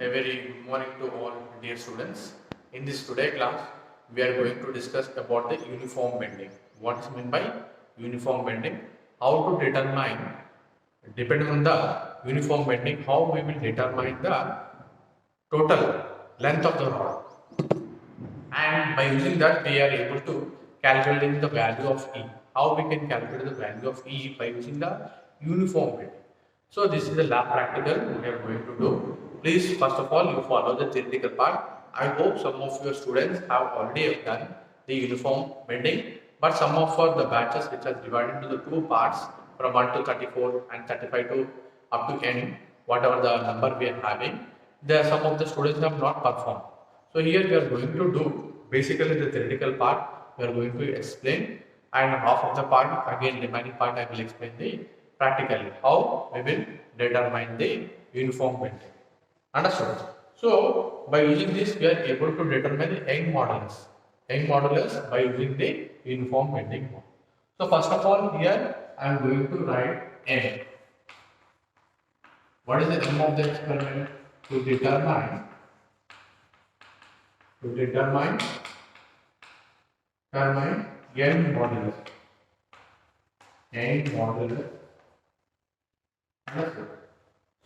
A very good morning to all dear students. In this today class, we are going to discuss about the uniform bending. What is meant by uniform bending? How to determine, depending on the uniform bending, how we will determine the total length of the rod. And by using that, we are able to calculate the value of E. How we can calculate the value of E by using the uniform bending. So this is the lab practical we are going to do. Please, first of all, you follow the theoretical part. I hope some of your students have already done the uniform bending, but some of the batches which are divided into the two parts from 1 to 34 and 35 to up to n, whatever the number we are having, there some of the students have not performed. So here we are going to do basically the theoretical part we are going to explain, and half of the part again remaining part I will explain the practically how we will determine the uniform bending. Understood? So by using this we are able to determine the Young modulus. Young modulus by using the uniform bending model. So first of all here I am going to write M. What is the aim of the experiment? To determine Young modulus. Young modulus. Understood?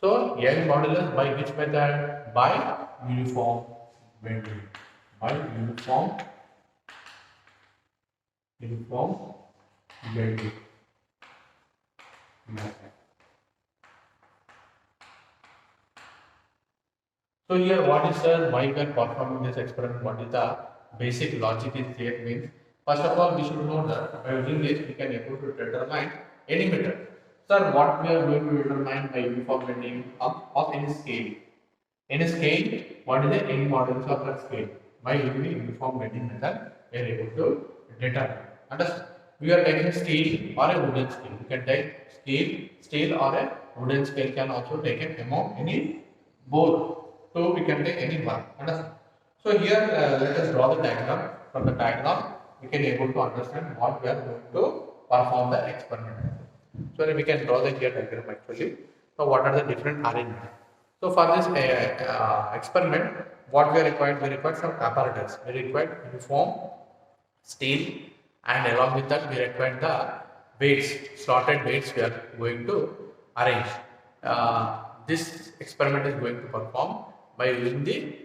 So Young modulus by which method? By uniform bending. By uniform bending method. So here what is why we are performing this experiment? What is the basic logic is here means? First of all, we should know that by using this we can able to determine any method. Sir, what we are going to determine by uniform bending of any scale. In a scale, what is the Young modulus of that scale? By using the uniform bending method, we are able to determine. Understand? We are taking steel or a wooden scale. You can take steel or a wooden scale can also taken among any both. So we can take any one. Understand? So here let us draw the diagram. From the diagram, we can able to understand what we are going to perform the experiment. So we can draw the here diagram actually. So what are the different arrangements? So for this experiment, what we required? We required some apparatus. We required uniform steel, and along with that we required the weights, slotted weights we are going to arrange. This experiment is going to perform by using the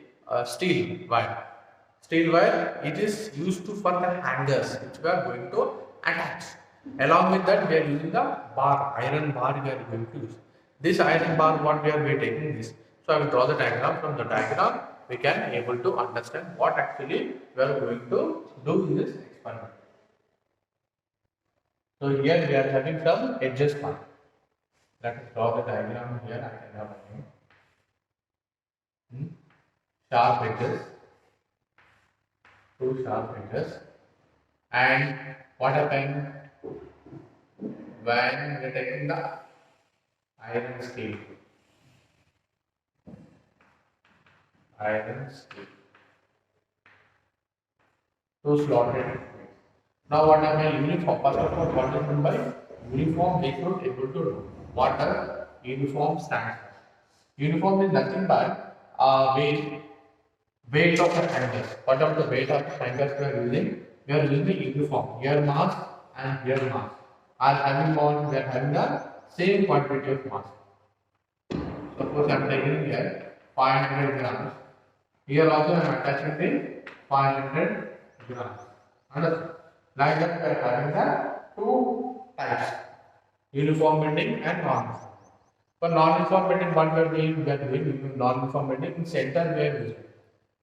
steel wire. Steel wire, it is used to for the hangers which we are going to attach. Along with that, we are using the bar, iron bar we are going to use. This iron bar, what we are taking this. So I will draw the diagram. From the diagram, we can able to understand what actually we are going to do in this experiment. So here we are having some edges part. Let us draw the diagram here. I can have sharp edges, two sharp edges, and what happened when we are taking the iron scale. Two slotted. Now what am I uniform? First of all, what is meant by uniform? We should able to do. What does uniform stand for? Uniform is nothing but weight of the hangers. What are the weight of the hangers we are using? We are using uniform. Here mass and here mass are having one. We are having the same quantity of mass. Suppose I am taking here 500 grams. Here also I am attaching the 500 grams. Understand? Like that we are having the two types, uniform bending and non-uniform. For non-uniform bending, what we are doing? We are doing non-uniform bending in center we are using.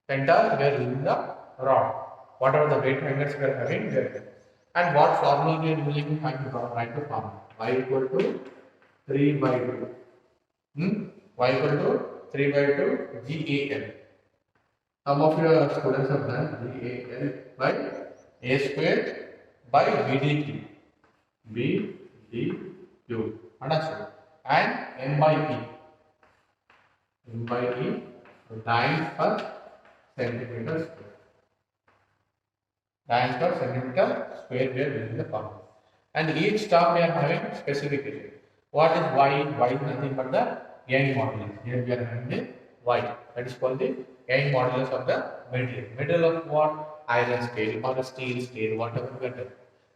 Center we are using the rod. Whatever the weight hangers we are having, we are using. And what formula we are using? I can write the formula. Y equal to 3 by 2. Y equal to 3 by 2 GAL. Some of your students have done GAL by A square by BDQ. BDQ. Understood? And M by E. M by E times per centimeter square. Times per centimeter square we are using the formula. And each term we are having specification. What is Y? Y is nothing but the Young modulus. Here we are having the Y. That is called the young modulus of the material. Material of what? Iron steel or a steel steel, whatever we are doing.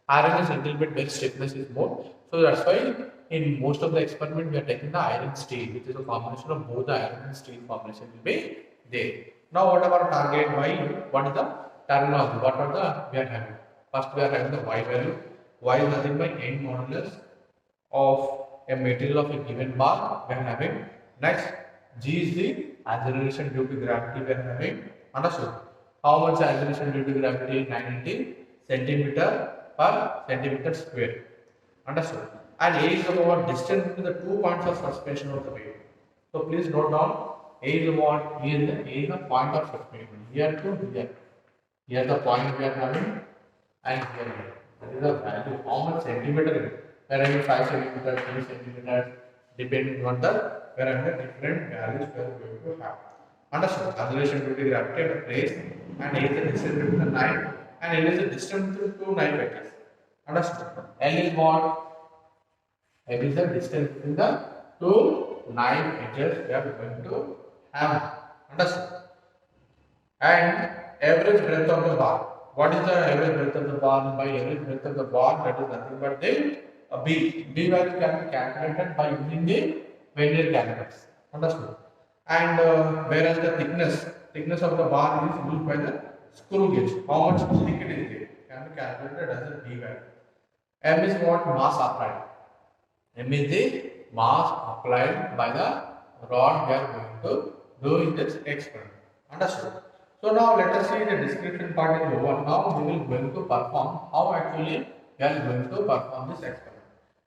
Iron is a little bit very stiffness is more. So that's why in most of the experiment we are taking the iron steel, which is a combination of both the iron and steel combination will be there. Now what about target Y? What is the terminology? What are the we are having? First we are having the Y value. Y is nothing but young modulus of a material of a given bar we are having. Next, G is the acceleration due to gravity we are having. Understood? How much acceleration due to gravity? 980 centimeter per centimeter square. Understood? And A is about distance between the 2 points of suspension of the wave. So please note down A is what? A is the point of suspension. Here to here. Here the point we are having and here. That is the value. How much centimeter it is? We are having 5 centimeters, 3 centimeters, depending on the we are having different values we are going to have. Understood? Acceleration due to gravity at a place and A is the distance between the knife and L is the distance between two knife edges. Understood? L is what? L is the distance between the two knife edges we are going to have. Understood? And average breadth of the bar. What is the average breadth of the bar? By average breadth of the bar, that is nothing but the B. B value can be calculated by using the vernier calipers. Understood? And whereas the thickness of the bar is used by the screw gauge. How much thick it is there can be calculated as a B value. M is what? Mass applied. M is the mass applied by the rod we are going to do in this experiment. Understood? So now let us see the description part is over. Now we will going to perform how actually we are going to perform this experiment.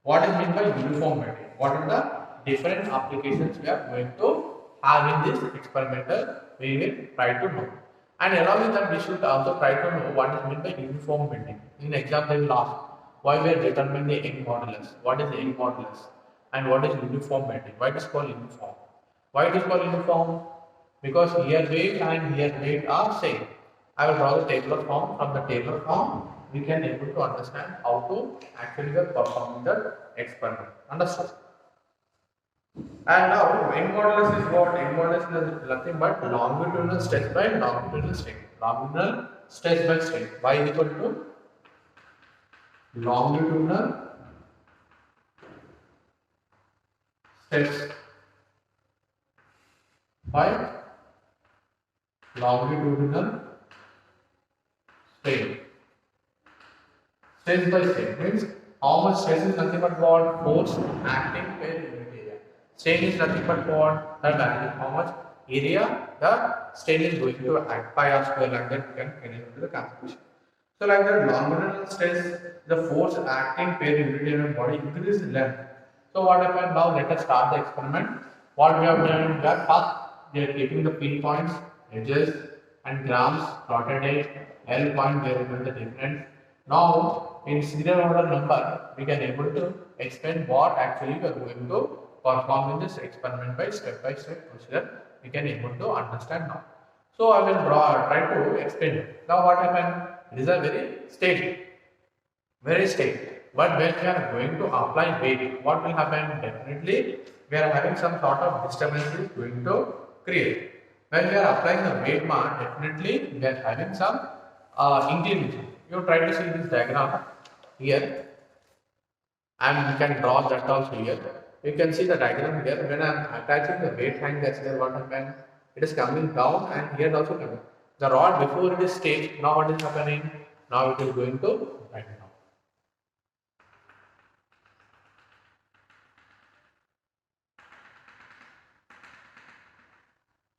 What is meant by uniform bending? What are the different applications we are going to have in this experimental? We will try to know. And along with that, we should also try to know what is meant by uniform bending. In exam, they will ask why we are determining the young modulus. What is the young modulus? And what is uniform bending? Why it is called uniform? Why it is called uniform? Because here weight and here weight are same. I will draw the tabular form. From the tabular form, we can able to understand how to actually perform the experiment. Understood? And now, young modulus is what? Young modulus is nothing but longitudinal stress by longitudinal strain. Longitudinal stress by strain. Y is equal to longitudinal stress by longitudinal strain. Stress by strain means how much stress is nothing but what? Force acting per unit area. Strain is nothing but what? The value. How much area the strain is going to act by r square, like that we can get into the calculation. So like that longitudinal stress, the force acting per unit area of body increases length. So what happened now? Let us start the experiment. What we have done, we are first we are keeping the pinpoints, edges and grams, plotted edge, L point, there is the difference. Now in serial order number, we can able to explain what actually we are going to perform in this experiment by step procedure. We can able to understand now. So I will try to explain it. Now what happened? It is a very steady. But when we are going to apply weight, what will happen? Definitely, we are having some sort of disturbance going to create. When we are applying the weight bar, definitely we are having some inclination. You try to see this diagram here, and we can draw that also here. You can see the diagram here. When I am attaching the weight hangers here, what happens? It is coming down, and here also coming. The rod before it is staged. Now what is happening? Now it is going to right now.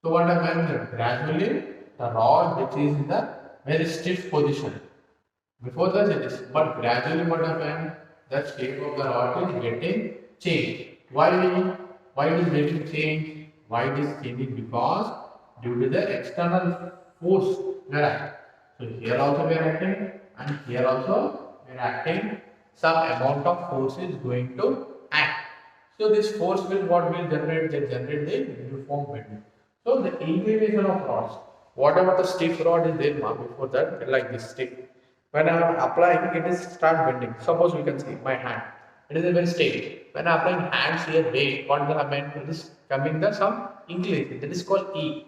So what happens? Gradually the rod which is in the very stiff position. Before that it is, but gradually what happens? The shape of the rod is getting changed. Why it is getting changed? Why it is changing? Because due to the external force we are acting. So here also we are acting, and here also we are acting. Some amount of force is going to act. So this force will what will generate? They generate the uniform bending. So the inclination of rods, whatever the stiff rod is there before that, like this stiff. When I am applying, it is start bending. Suppose we can see my hand. It is a very straight. When I apply hands here weight, what will happen? It is coming the some increase. That is called E.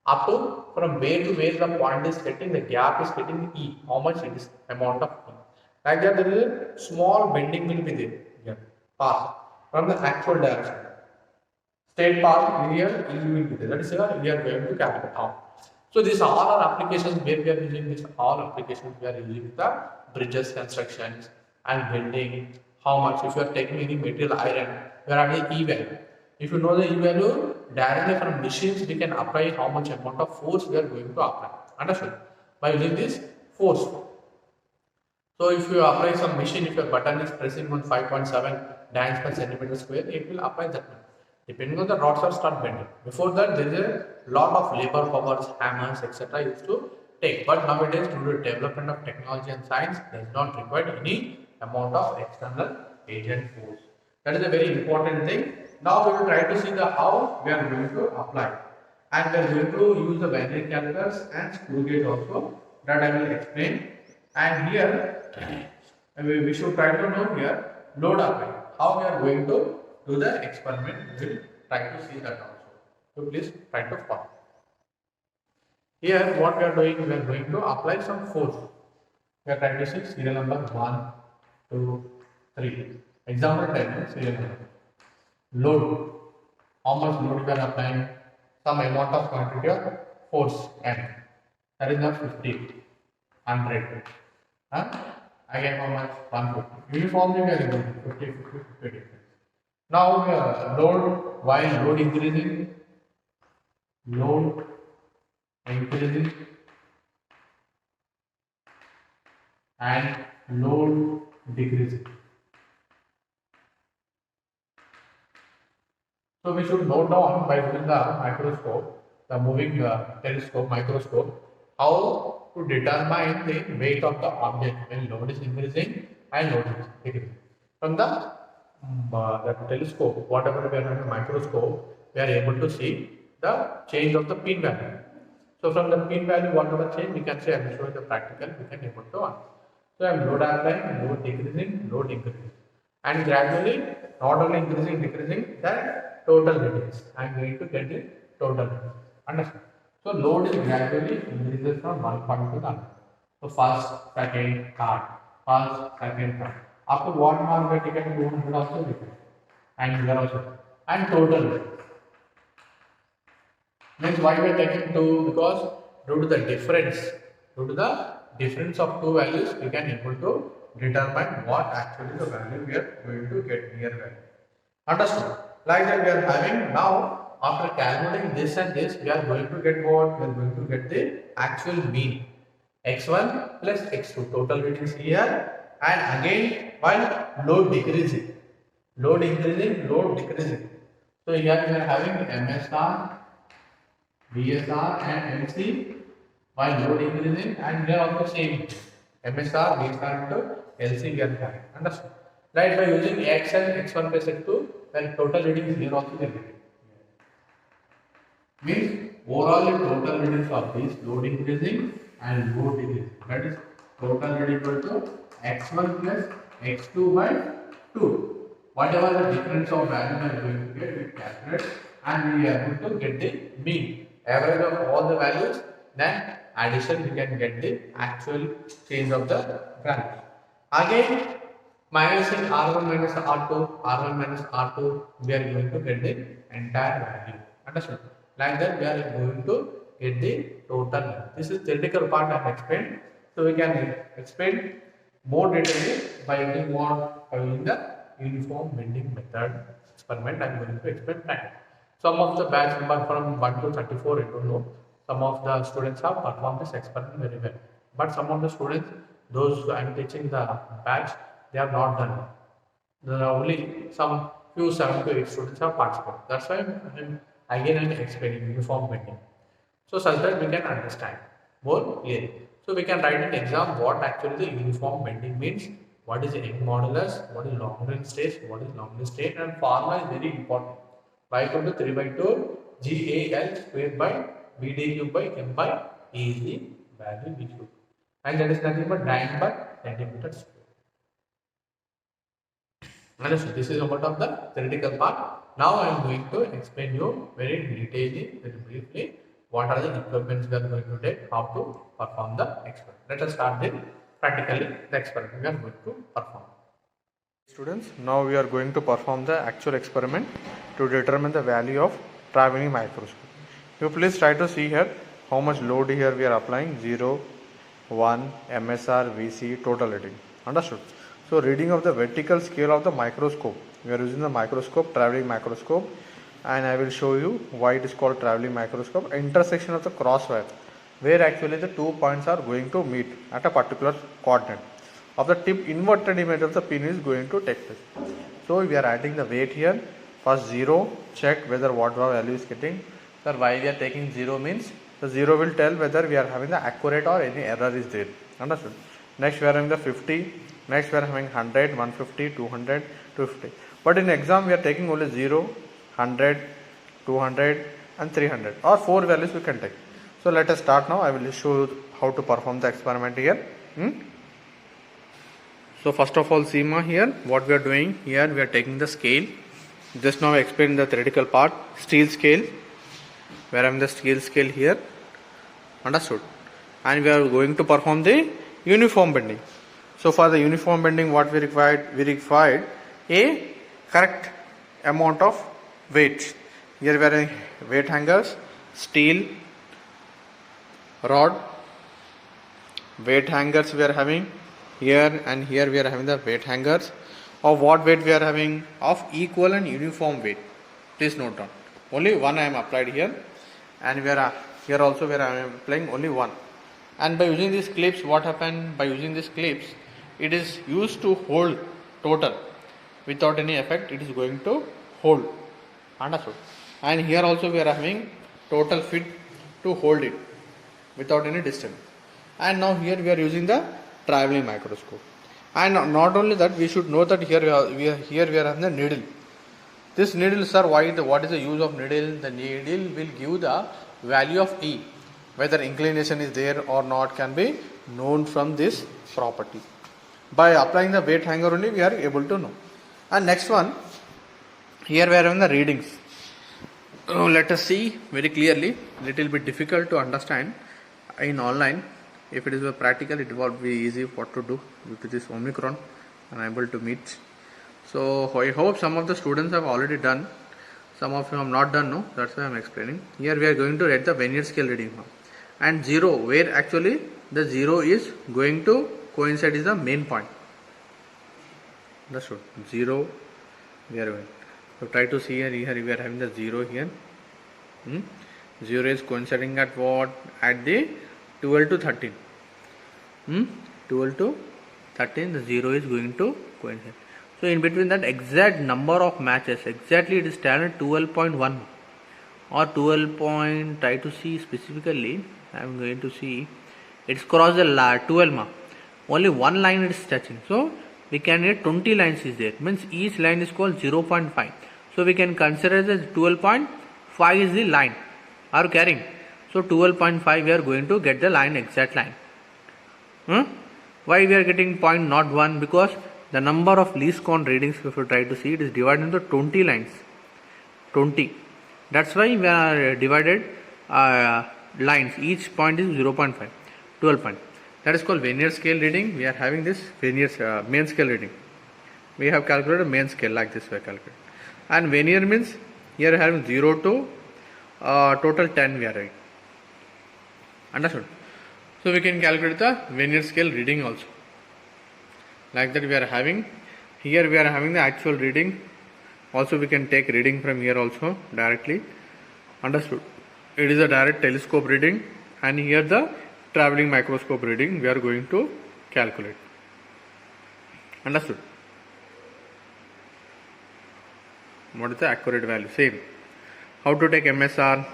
Up to from where to where the point is getting, the gap is getting E. How much it is amount of E. Like that, there is a small bending will be there. Here, path from the actual direction. State path here you will be there. That is where we are going to calculate how. So these all are applications where we are using this. All applications we are using the bridges constructions and building. How much? If you are taking any material iron, we are adding E value. If you know the E value, directly from machines we can apply how much amount of force we are going to apply. Understood? By using this force. So if you apply some machine, if your button is pressing on 5.7 dynes per centimeter square, it will apply that much. Depending on the rods are start bending. Before that, there is a lot of labor powers, hammers, etc. used to take. But nowadays, due to development of technology and science, does not require any amount of external agent force. That is a very important thing. Now we will try to see the how we are going to apply, and we are going to use the vernier calipers and screw gauge also. That I will explain. And here we should try to know here load apply. How we are going to do the experiment, we will try to see that also. So please try to follow. Here what we are doing, we are going to apply some force. We are trying to see serial number 1, 2, 3. Example 10, serial number. Load. How much load we are applying? Some amount of quantity of force M. That is not 50, 100. Again how much? 150. Uniformly we are using 50, 50, 50. Now load, while load increasing and load decreasing. So we should note down by using the microscope, the moving telescope, microscope, how to determine the weight of the object when load is increasing and load is decreasing. From the telescope, whatever we are having a microscope, we are able to see the change of the pin value. So from the pin value, whatever change, we can say, I am showing the practical, we can able to answer. So I am load applying, load decreasing, load increasing, and gradually not only increasing, decreasing, that total readings. I am going to get the total readings. Understand? So load is gradually increases from one point to the other. So first, second, third, first, second, third. After what mark we are taking 200 also different, and here also, and total means why we are taking 2, because due to the difference of two values, we can able to determine what actually the value we are going to get near value. Understood? Like that we are having now, after calculating this and this, we are going to get what? We are going to get the actual mean x1 plus x2 total readings here. And again, while load decreasing, load increasing, load decreasing. So here we are having MSR, BSR and MC while load increasing, and here also same MSR, BSR into LC we are having. Understood? Right, by using X and X1 plus X2, then total readings here also we are getting. Means overall the total readings of this load increasing and load decreasing. That is total reading equal to x1 plus x2 by 2. Whatever the difference of value we are going to get, we calculate and we are able to get the mean. Average of all the values, then addition we can get the actual change of the values. Again, minusing R1 minus R2, R1 minus R2, we are going to get the entire value. Understood? Like that, we are going to get the total. This is theoretical part I have explained. So we can explain more details by using what? By using the uniform bending method experiment. I am going to explain that. Some of the batch number from 1 to 34, I don't know. Some of the students have performed this experiment very well. But some of the students, those I am teaching the batch, they have not done it. There are only some few 7 to 8 students have participated. That's why I am explaining uniform bending. So such that we can understand more clearly. So we can write in exam what actually the uniform bending means, what is Young modulus, what is long range stress, what is long range strain, and formula is very important. Y equal to 3 by 2 GAL square by BD cube by M by E is the value we should. And that is nothing but dyne per centimeter square. Understood? This is about of the theoretical part. Now I am going to explain you very detailedly, very briefly, what are the equipments we are going to take, how to perform the experiment. Let us start with practically the experiment we are going to perform. Students, now we are going to perform the actual experiment to determine the value of traveling microscope. You please try to see here how much load here we are applying: 0, 1, MSR, VC, total reading. Understood? So reading of the vertical scale of the microscope. We are using the microscope, traveling microscope, and I will show you why it is called traveling microscope. Intersection of the crosswire, where actually the 2 points are going to meet at a particular coordinate of the tip. Inverted image of the pin is going to take place. So we are adding the weight here. First 0, check whether what value is getting. Sir, why we are taking 0 means the 0 will tell whether we are having the accurate or any error is there. Understood? Next we are having the 50. Next we are having 100, 150, 200, 250. But in exam we are taking only 0, 100, 200 and 300, or 4 values we can take. So let us start now. I will show you how to perform the experiment here. So first of all, see here what we are doing. Here we are taking the scale. Just now I explained the theoretical part. Steel scale. We are having the steel scale here. Understood? And we are going to perform the uniform bending. So for the uniform bending, what we required a correct amount of weight. Here we are having weight hangers, steel rod, weight hangers we are having here, and here we are having the weight hangers. Of what weight we are having? Of equal and uniform weight. Please note down. Only one I am applied here, and we are here also we are applying only one. And by using these clips, what happened? By using these clips, it is used to hold total without any effect. It is going to hold. Understood? And here also we are having total fit to hold it without any distance. And now here we are using the traveling microscope. And not only that, we should know that here we are having the needle. This needle, sir, what is the use of needle? The needle will give the value of E. Whether inclination is there or not can be known from this property. By applying the weight hanger only we are able to know. And next one, here we are having the readings. Let us see very clearly. Little bit difficult to understand in online. If it is a practical, it will be easy what to do due to this Omicron unable to meet. So I hope some of the students have already done. Some of you have not done, no? That's why I am explaining. Here we are going to write the vernier scale reading now. And 0, where actually the 0 is going to coincide is the main point. Understood? 0, we are going. So try to see here we are having the 0 here. 0 is coinciding at what? At the 12 to 13. 12 to 13, the 0 is going to coincide. So in between that exact number of matches, exactly it is standard 12.1 or 12. Try to see specifically. I am going to see it's crossed the 12 mark. Only one line it is touching. So we can get 20 lines is there. Means each line is called 0.5. So we can consider that 12.5 is the line. Are carrying. So 12.5 we are going to get the line, exact line. Why we are getting point not 1? Because the number of least count readings, if you try to see, it is divided into 20 lines. 20. That's why we are divided lines. Each point is 0.5. 12 point. That is called vernier scale reading. We are having this vernier main scale reading. We have calculated main scale like this we are calculating. And vernier means here we are having 0 to total 10 we are having. Understood? So we can calculate the vernier scale reading also. Like that we are having. Here we are having the actual reading. Also we can take reading from here also directly. Understood? It is a direct telescope reading, and here the traveling microscope reading we are going to calculate. Understood? What is the accurate value? Same. How to take MSR?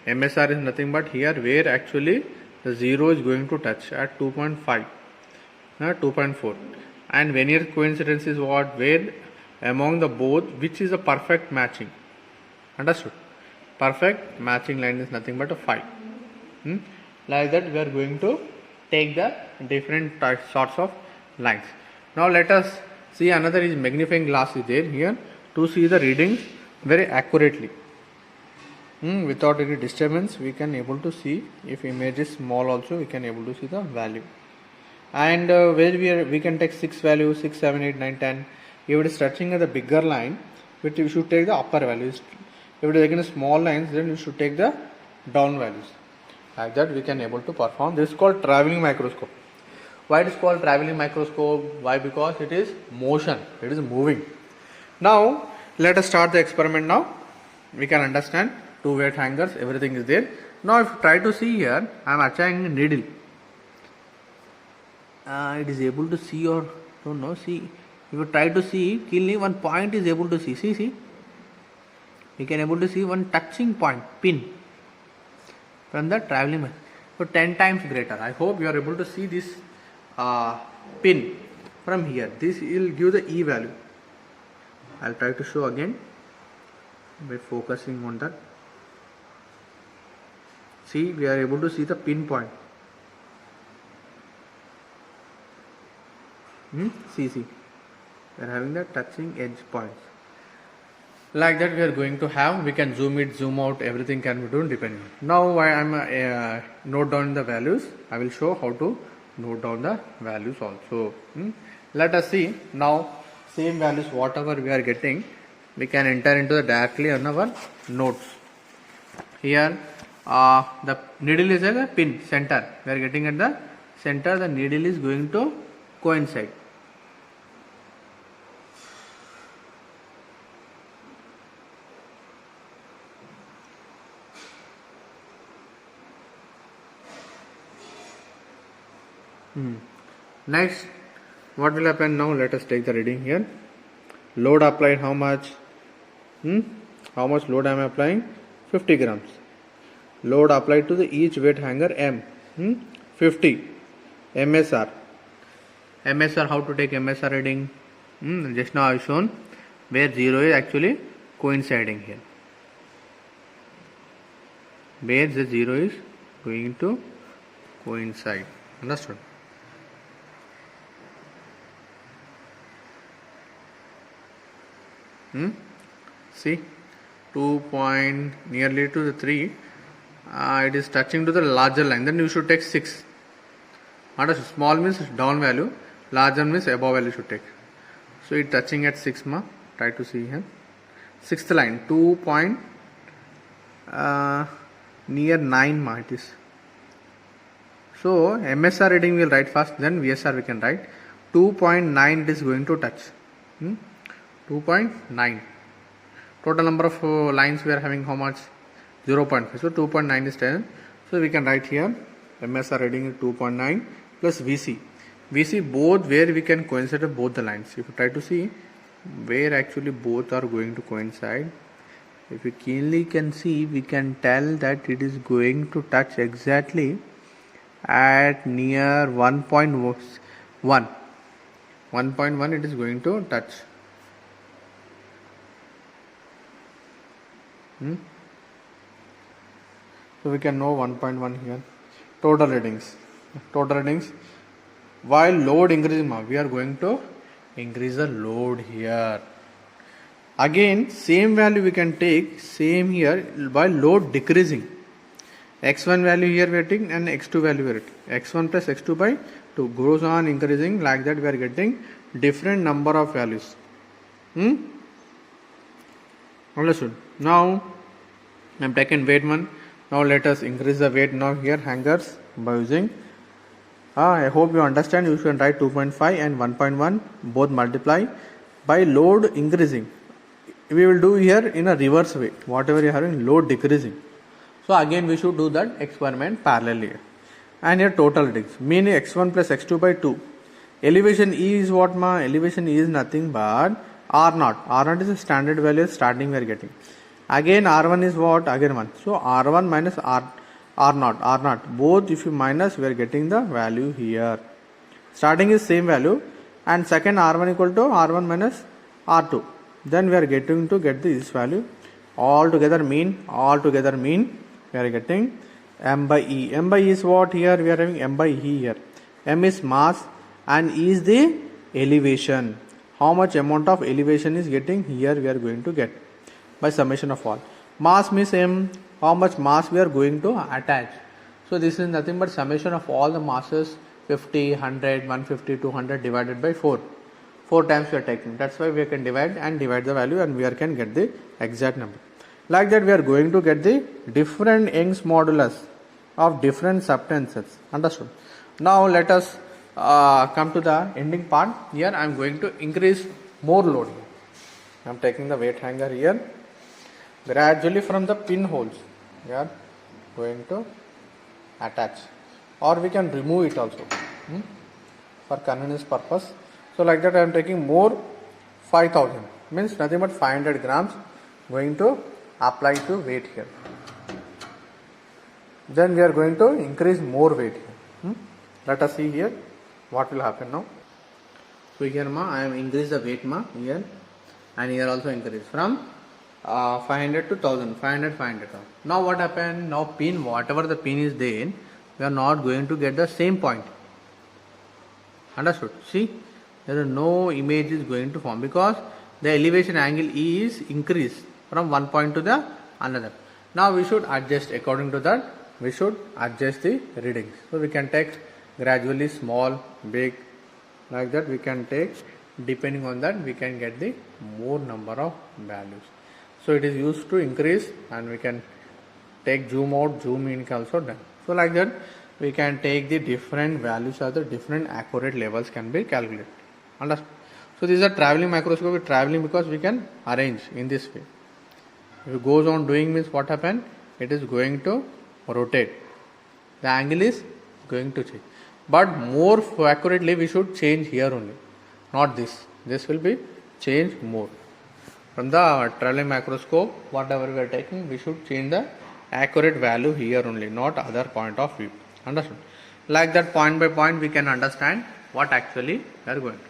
MSR is nothing but here where actually the 0 is going to touch at 2.5, 2.4. And vernier coincidence is what? Where among the both, which is a perfect matching. Understood? Perfect matching line is nothing but a 5. Like that we are going to take the different sorts of lines. Now let us See, another is magnifying glass is there here to see the readings very accurately. Without any disturbance, we can able to see. If image is small also, we can able to see the value. And where we can take 6 values, 6, 7, 8, 9, 10. If it is touching at the bigger line, we should take the upper values. If it is again small lines, then we should take the down values. Like that we can able to perform. This is called traveling microscope. Why it is called traveling microscope? Why? Because it is motion, it is moving. Now let us start the experiment now. We can understand 2 weight hangers, everything is there. Now if you try to see here, I am attaching a needle. It is able to see or don't know. See, if you try to see, clearly one point is able to see. See. You can able to see one touching point, pin from the traveling machine. So 10 times greater. I hope you are able to see this pin from here. This will give the E value. I'll try to show again by focusing on that. See, we are able to see the pin point. See. We are having the touching edge points. Like that we are going to have. We can zoom it, zoom out, everything can be done depending. Now I am note down the values. I will show how to note down the values also. Let us see now. Same values whatever we are getting, we can enter into the directly on our notes. Here the needle is at the pin center. We are getting at the center. The needle is going to coincide. Next, what will happen now? Let us take the reading here. Load applied how much? How much load I am applying? 50 grams. Load applied to the each weight hanger M. 50. MSR. MSR, how to take MSR reading? Just now I have shown where 0 is actually coinciding here. Where the 0 is going to coincide. Understood? See, 2 point nearly to the 3, it is touching to the larger line. Then you should take 6. Small means down value, larger means above value should take. So it touching at 6 ma. Try to see here. 6th line, 2 point near 9 ma it is. So MSR reading we will write first, then VSR we can write. 2.9 it is going to touch. 2.9. Total number of lines we are having how much? 0.5. So 2.9 is 10. So we can write here MSR reading is 2.9 plus VC. VC both where we can coincide both the lines. If you try to see where actually both are going to coincide, if you keenly can see, we can tell that it is going to touch exactly at near 1.1. 1.1 it is going to touch. So we can know 1.1 here. Total readings. While load increasing, we are going to increase the load here. Again, same value we can take, same here, by load decreasing. X1 value here we are taking and X2 value we are taking. X1 plus X2 by 2 goes on increasing. Like that we are getting different number of values. Understood? Now I am taking weight 1. Now let us increase the weight now here hangers by using. I hope you understand. You should write 2.5 and 1.1 both multiply by load increasing. We will do here in a reverse way. Whatever you are having load decreasing. So again we should do that experiment parallelly. And here total readings. Meaning x1 plus x2 by 2. Elevation E is what ma? Elevation E is nothing but R0. R0 is a standard value starting we are getting. Again R1 is what? Again 1. So R1 minus R0. Both if you minus we are getting the value here. Starting is same value. And second R1 equal to R1 minus R2. Then we are getting to get this value. All together mean we are getting M by E. M by E is what? Here we are having M by E here. M is mass and E is the elevation. how much amount of elevation is getting here we are going to get by summation of all. Mass means m, how much mass we are going to attach. So this is nothing but summation of all the masses 50, 100, 150, 200 divided by 4. 4 times we are taking. That's why we can divide the value and we can get the exact number. Like that we are going to get the different Young's modulus of different substances. Understood? Now let us come to the ending part. Here I am going to increase more load. I am taking the weight hanger here. Gradually from the pinholes we are going to attach, or we can remove it also for convenience purpose. So like that I am taking more 5000, means nothing but 500 grams going to apply to weight here. Then we are going to increase more weight here. Let us see here what will happen now. So here I am increase the weight here, and here also increase from 500 to 1000, 500. Now what happened? Now pin, whatever the pin is there, we are not going to get the same point. Understood? See, there is no image is going to form because the elevation angle E is increased from one point to the another. Now we should adjust according to that. We should adjust the readings. So we can take gradually small, big, like that we can take. Depending on that we can get the more number of values. So it is used to increase, and we can take zoom out, zoom in also done. So like that we can take the different values of the different accurate levels can be calculated. Understand? So this is a traveling microscope. Traveling because we can arrange in this way. If it goes on doing means what happen? It is going to rotate. The angle is going to change. But more accurately we should change here only. Not this. This will be changed more. From the traveling microscope, whatever we are taking, we should change the accurate value here only, not other point of view. Understood? Like that, point by point we can understand what actually we are going to.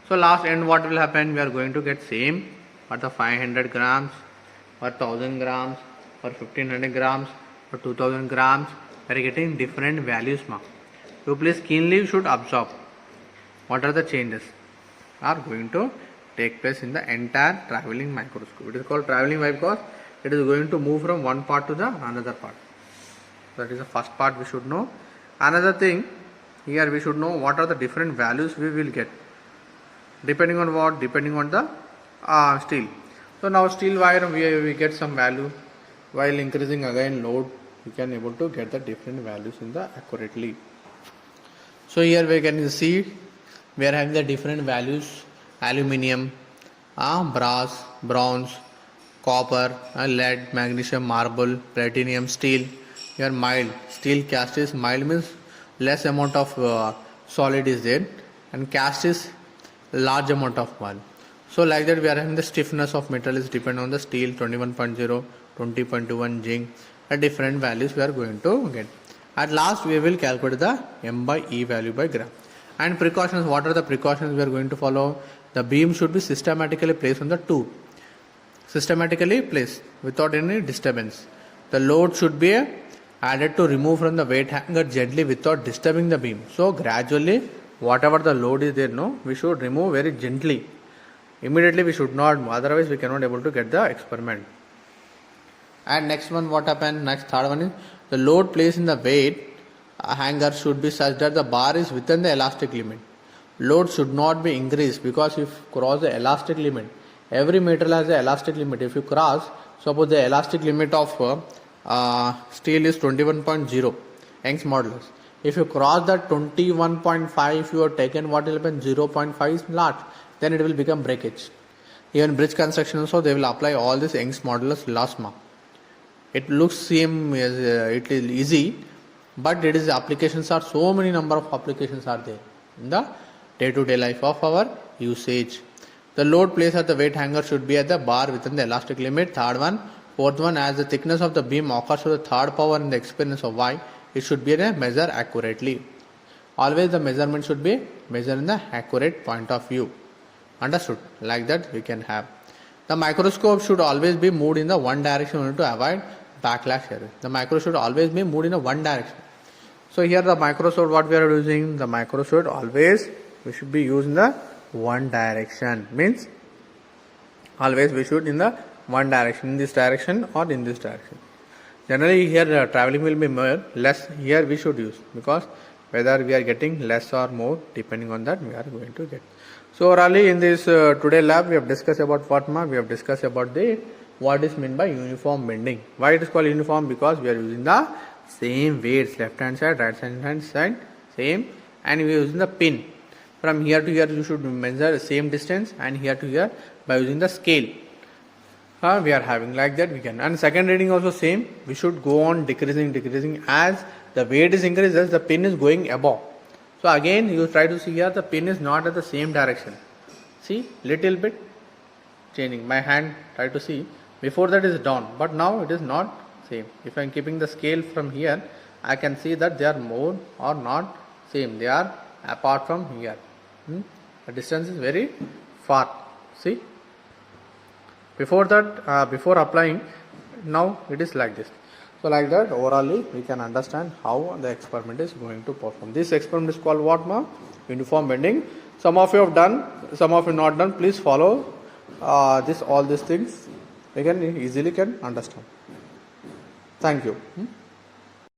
So last end what will happen? We are going to get same for the 500 grams, for 1000 grams, for 1500 grams, for 2000 grams. We are getting different values. So please keenly should observe what are the changes are going to take place in the entire traveling microscope. It is called traveling because it is going to move from one part to the another part. That is the first part we should know. Another thing, here we should know what are the different values we will get. Depending on what? Depending on the steel. So now steel wire we get some value. While increasing again load, we can able to get the different values in the accurately. So here we can see we are having the different values: aluminium, brass, bronze, copper, lead, magnesium, marble, platinum, steel. Here mild, steel cast is mild means less amount of solid is there, and cast is large amount of one. So like that we are having the stiffness of metal is depend on the steel 21.0, 20.21 zinc, at different values we are going to get. At last we will calculate the M by E value by gram. And precautions, what are the precautions we are going to follow? The beam should be systematically placed on the tube. Systematically placed without any disturbance. The load should be added to remove from the weight hanger gently without disturbing the beam. So gradually whatever the load is there, we should remove very gently. Immediately we should not, otherwise we cannot able to get the experiment. And next one what happened? Next third one is the load placed in the weight hanger should be such that the bar is within the elastic limit. Load should not be increased because if you cross the elastic limit, every metal has the elastic limit. If you cross, suppose the elastic limit of steel is 21.0 Young's modulus. If you cross that 21.5, if you are taken, what will happen? 0.5 is large, then it will become breakage. Even bridge construction also they will apply all this Young's modulus laws. It looks same as it is easy, but it is applications are so many number of applications are there in the day-to-day life of our usage. The load placed at the weight hanger should be at the bar within the elastic limit. Third one, fourth one, as the thickness of the beam occurs to the third power in the experience of Y, it should be a measure accurately. Always the measurement should be measured in the accurate point of view. Understood? Like that we can have. The microscope should always be moved in the one direction to avoid backlash error. The microscope should always be moved in a one direction. So here the microscope what we are using, the microscope always we should be using the one direction. Means always we should in the one direction, in this direction or in this direction. Generally here traveling will be more less, here we should use, because whether we are getting less or more, depending on that we are going to get. So orally in this today lab we have discussed about what we have discussed about the what is meant by uniform bending. Why it is called uniform? Because we are using the same weights, left hand side, right hand side same, and we are using the pin. From here to here you should measure the same distance, and here to here by using the scale. We are having like that we can. And second reading also same, we should go on decreasing as the weight is increases, the pin is going above. So again you try to see here the pin is not at the same direction. See, little bit changing. My hand try to see, before that is down, but now it is not same. If I am keeping the scale from here, I can see that they are more or not same. They are apart from here. The distance is very far. See, before that, before applying, now it is like this. So like that orally we can understand how the experiment is going to perform. This experiment is called what, ma? Uniform bending. Some of you have done, some of you not done. Please follow all these things. You can easily can understand. Thank you.